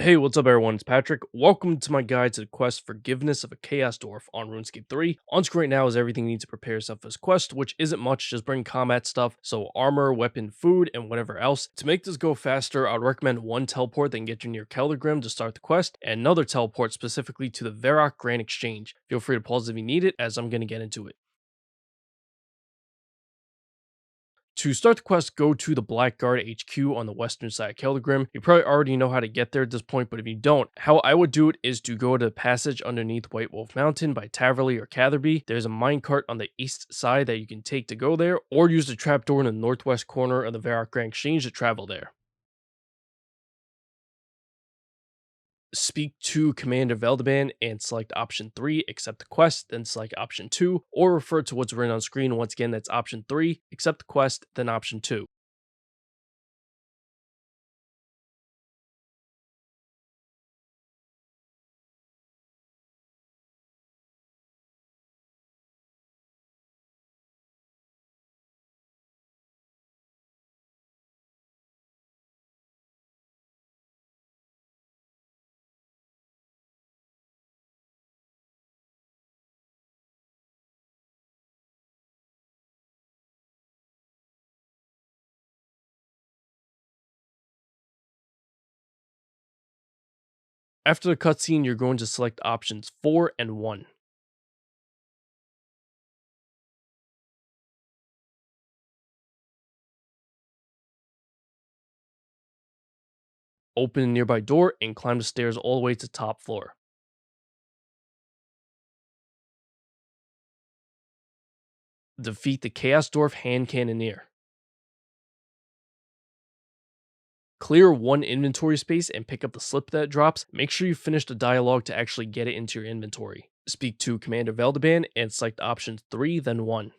Hey, what's up everyone, it's Patrick. Welcome to my guide to the quest Forgiveness of a Chaos Dwarf on RuneScape 3. On screen right now is everything you need to prepare yourself for this quest, which isn't much, just bring combat stuff, so armor, weapon, food, and whatever else. To make this go faster, I'd recommend one teleport that can get you near Keldagrim to start the quest, and another teleport specifically to the Varrock Grand Exchange. Feel free to pause if you need it, as I'm going to get into it. To start the quest, go to the Blackguard HQ on the western side of Keldagrim. You probably already know how to get there at this point, but if you don't, how I would do it is to go to the passage underneath White Wolf Mountain by Taverley or Catherby. There's a minecart on the east side that you can take to go there, or use the trapdoor in the northwest corner of the Varrock Grand Exchange to travel there. Speak to Commander Veldaban and select option 3, accept the quest, then select option 2, or refer to what's written on screen. Once again, that's option 3, accept the quest, then option 2. After the cutscene, you're going to select options 4 and 1. Open a nearby door and climb the stairs all the way to the top floor. Defeat the Chaos Dwarf hand cannoneer. Clear one inventory space and pick up the slip that drops. Make sure you finish the dialogue to actually get it into your inventory. Speak to Commander Veldaban and select options 3, then 1.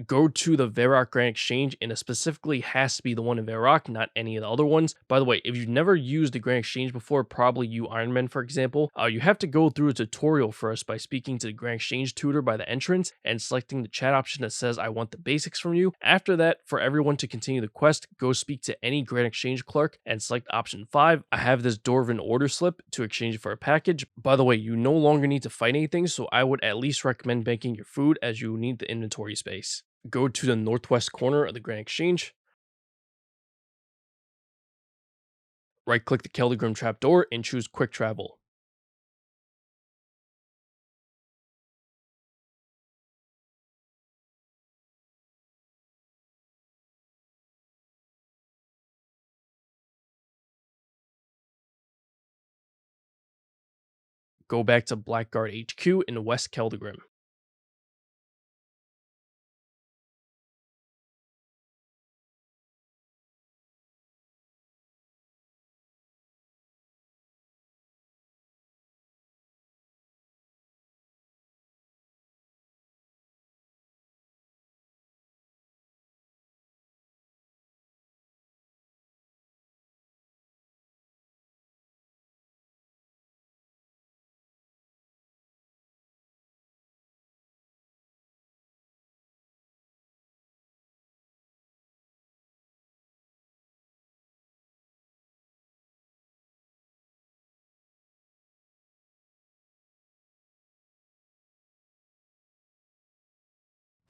Go to the Varrock Grand Exchange, and it specifically has to be the one in Varrock, not any of the other ones. By the way, if you've never used the Grand Exchange before, probably you Ironman for example, you have to go through a tutorial first by speaking to the Grand Exchange tutor by the entrance and selecting the chat option that says I want the basics from you. After that, for everyone to continue the quest, go speak to any Grand Exchange clerk and select option 5. I have this Dwarven order slip to exchange it for a package. By the way, you no longer need to fight anything, so I would at least recommend banking your food as you need the inventory space. Go to the northwest corner of the Grand Exchange, right click the Keldagrim trapdoor and choose Quick Travel. Go back to Blackguard HQ in West Keldagrim.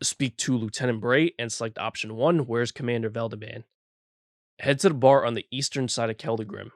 Speak to Lieutenant Bray and select option 1, where's Commander Veldaban. Head to the bar on the eastern side of Keldagrim.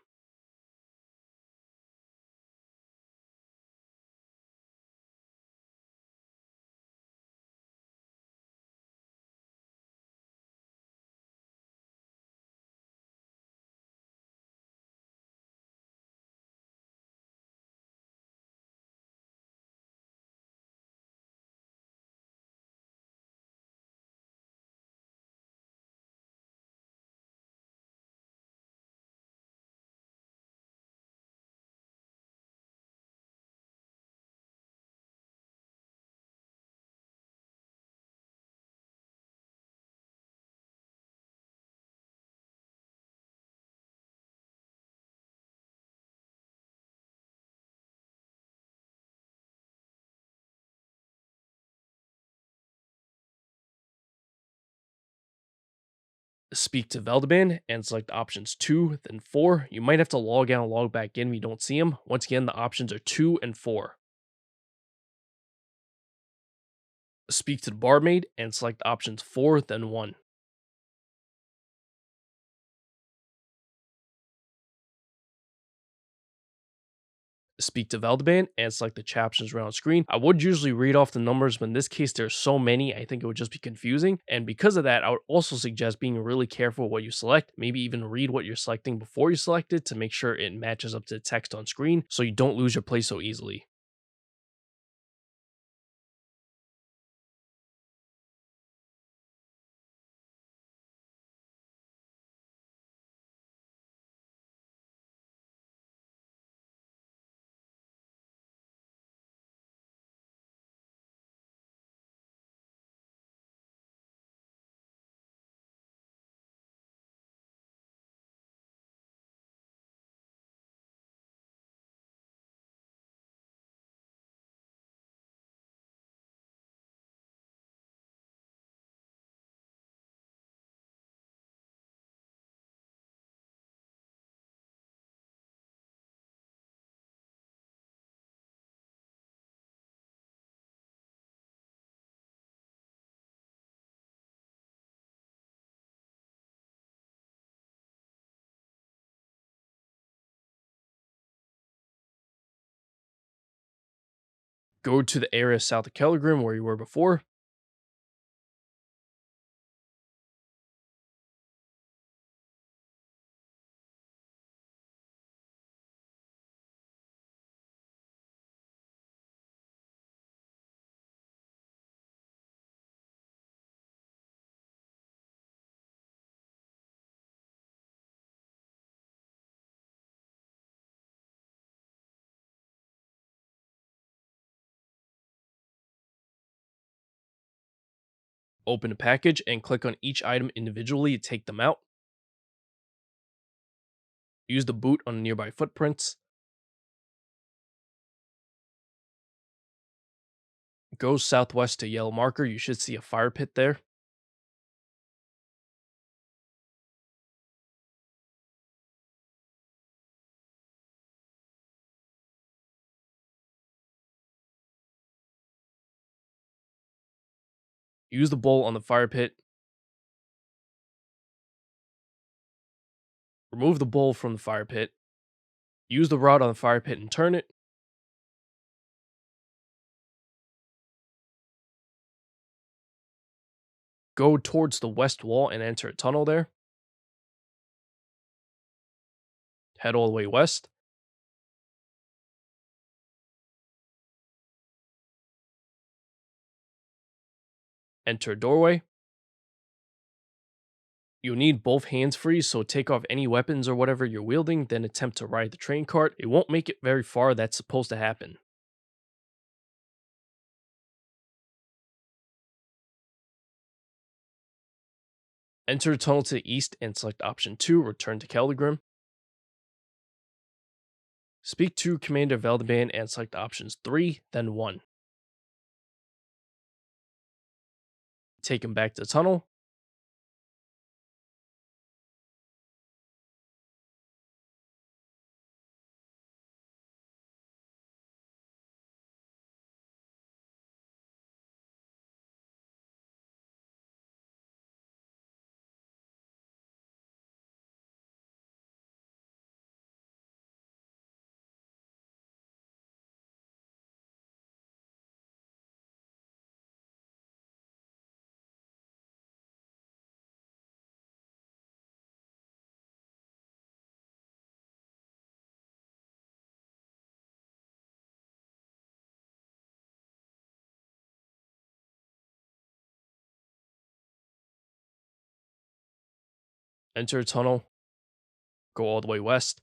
Speak to Veldaban and select options 2, then 4. You might have to log out and log back in if you don't see them. Once again, the options are 2 and 4. Speak to the barmaid and select options 4, then 1. Speak to Veldaban and select the captions around screen. I would usually read off the numbers, but in this case, there's so many, I think it would just be confusing. And because of that, I would also suggest being really careful what you select. Maybe even read what you're selecting before you select it to make sure it matches up to the text on screen so you don't lose your place so easily. Go to the area south of Kelligrim where you were before. Open a package and click on each item individually to take them out. Use the boot on nearby footprints. Go southwest to yellow marker. You should see a fire pit there. Use the bowl on the fire pit. Remove the bowl from the fire pit. Use the rod on the fire pit and turn it. Go towards the west wall and enter a tunnel there. Head all the way west. Enter a doorway. You'll need both hands free, so take off any weapons or whatever you're wielding, then attempt to ride the train cart. It won't make it very far, that's supposed to happen. Enter a tunnel to the east and select option 2, return to Kelligrim. Speak to Commander Veldaban and select options 3, then 1. Take him back to the tunnel. Enter a tunnel. Go all the way west.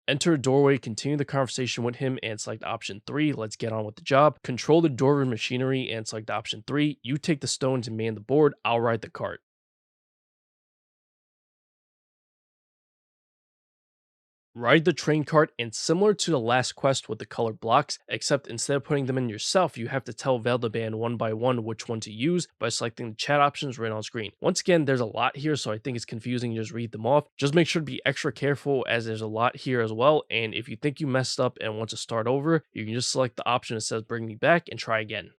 Enter a doorway, continue the conversation with him, and select option 3. Let's get on with the job. Control the Dwarven machinery and select option 3. You take the stones and man the board. I'll ride the cart. Ride the train cart, and similar to the last quest with the colored blocks, except instead of putting them in yourself, you have to tell Veldaban one by one which one to use by selecting the chat options right on screen. Once again, there's a lot here, so I think it's confusing to just read them off. Just make sure to be extra careful as there's a lot here as well, and if you think you messed up and want to start over, you can just select the option that says bring me back and try again.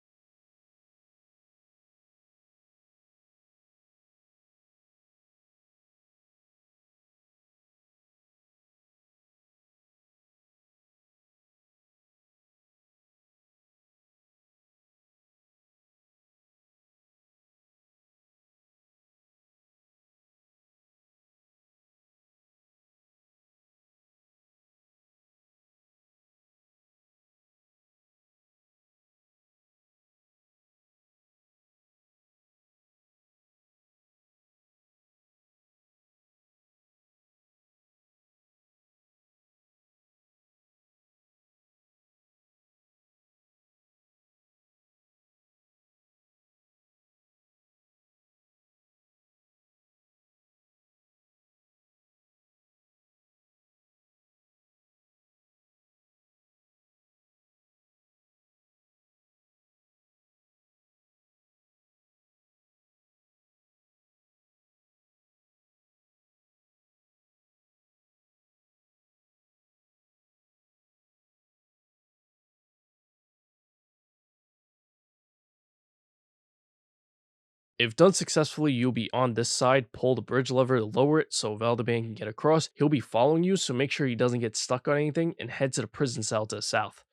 If done successfully, you'll be on this side. Pull the bridge lever to lower it so Veldaban can get across. He'll be following you, so make sure he doesn't get stuck on anything, and head to the prison cell to the south.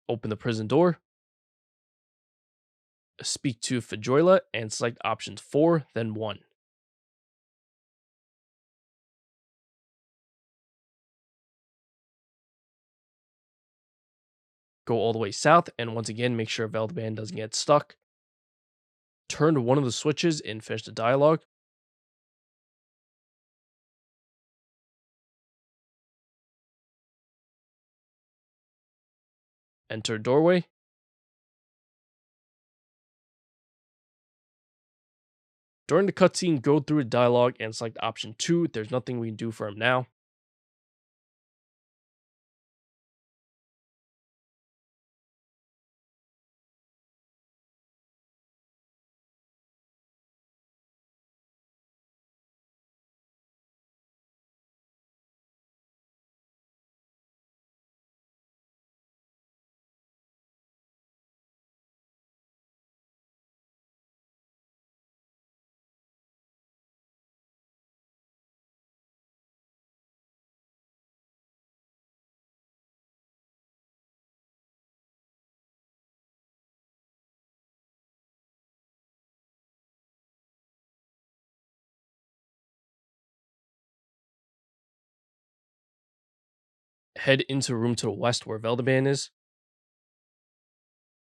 Open the prison door, speak to Fajoila, and select options 4, then 1. Go all the way south, and once again, make sure Veldaban doesn't get stuck. Turn to one of the switches and finish the dialogue. Enter doorway. During the cutscene, go through the dialogue and select option 2. There's nothing we can do for him now. Head into a room to the west where Veldaban is.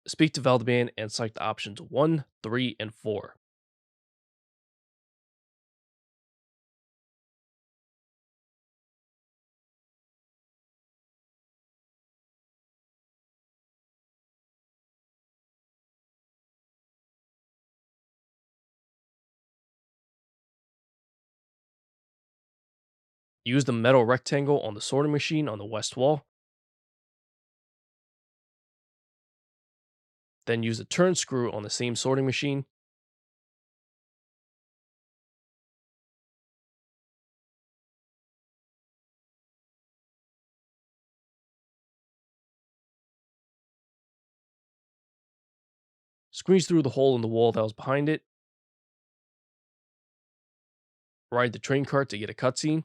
Speak to Veldaban and select options 1, 3, and 4. Use the metal rectangle on the sorting machine on the west wall. Then use the turn screw on the same sorting machine. Squeeze through the hole in the wall that was behind it. Ride the train cart to get a cutscene.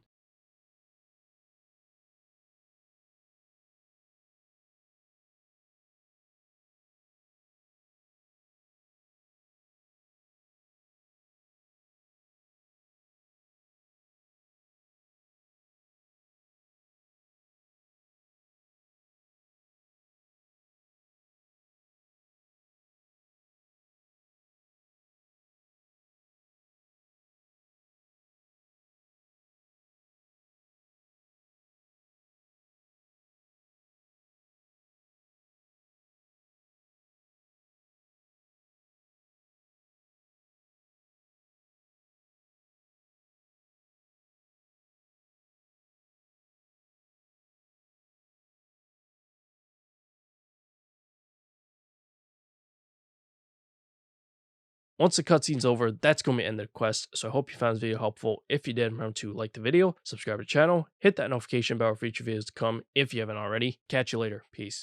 Once the cutscene's over, that's going to end the quest. So I hope you found this video helpful. If you did, remember to like the video, subscribe to the channel, hit that notification bell for future videos to come if you haven't already. Catch you later. Peace.